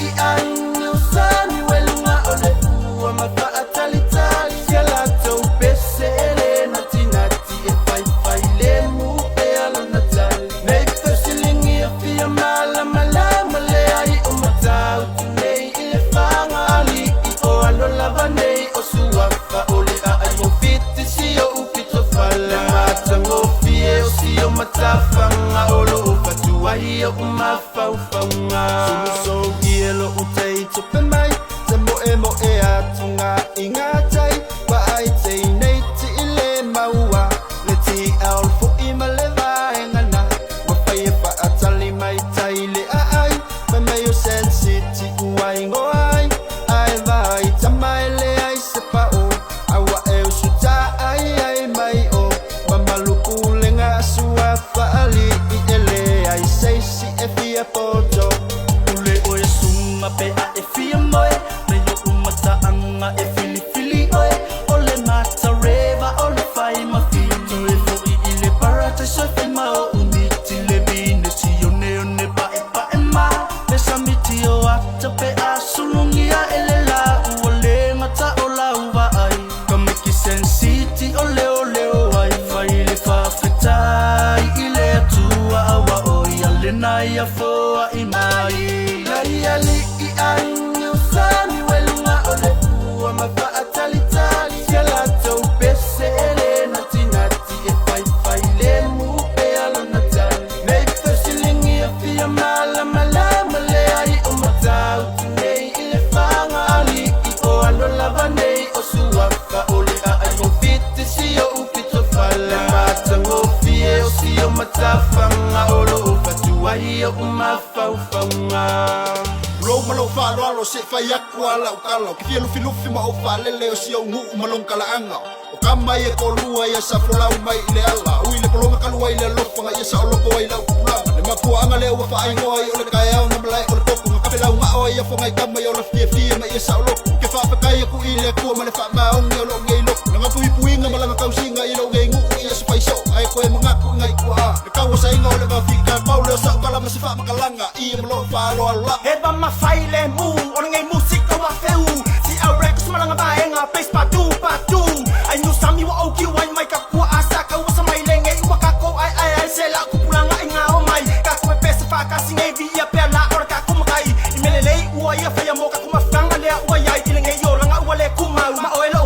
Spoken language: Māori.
i ai usani welunga ole ua mafaatalitali sialatou pese ele natinati e faifai le mupe alonatali nei fesilingi a fia malamalama le ai o matautu nei i le fanga ali i o alolava nei o suafa ole a ai o fiti si o upito fale matangofie o si o matafanga olo ufatua o mafaufaunga sumusou ielo utei tope mai te moe atunga ingatai wa ai tei nei ti ile maua le ti aol fu ima le vaengana wa fai e pa atali mai tai le ai ma mai o sensiti uai ngoai ai vai tamai le ai se pa o awa e usuta ai mai o mamaluku lenga sua faali i ele ai sei si e fia poto ule o e suma pe a e fia moe me yo umata anga e fili oe ole mata reva ole fai ma fito e fo i ile parata so fe ma o uniti le bine si o ne pa e ma le samiti o ata pe a sulungia ele la ole mata o la uva ai come ki sensiti ole o ai fai le fa fetai ile tua awa o ile na ia fo ai mai ali i ai usani welunga ole ua mafaatalitali sialatou pese ele natinati e faifai le mupe alonatali nei fesilingi a fia malamalama le ai o matautu nei i le fanga ali i o alolava nei o suafa ole a ai o fiti si o upito fale matangofie o si o matafanga olo ufatua i o mafaufaunga Lo malo falo alo se fai akuala ukalo Kifia lufi ma o falele o si o ngu malong kalaanga O kama ia kolua ia sa folau mai ile ala Ui le kolonga kalua ile lofanga ia sa oloko wa ila upulanga Le mapua anga leo wa fai ngoa i ole kaya o namalai ole poku Nga kapelau nga oa ia fonga i kama i ole fia ma ia sa oloko Ke fa pekai aku ile akua ma le fa maong i ole nge iloko Nga pui nga malanga kausinga i lo nge ngu ia sa fai so Ai koe mangaku nga i kua Le kawa sa inga ole mafika Paule o sa ukala ma se fa makalanga Ia malo falo ala Heba mafaile mu ona ngai musika wa feu si a rex malanga baenga face patu ai nu sami wa oki wa mai ka ku asa ka wa samai lenge wa ka ko ai se la ku pulanga inga o mai ka ku pesa fa ka singe via pela ora ka ku mai imelele wa ia fa ya mo ka ku mafanga le wa ia ile ngai yo langa wa le ku ma o elo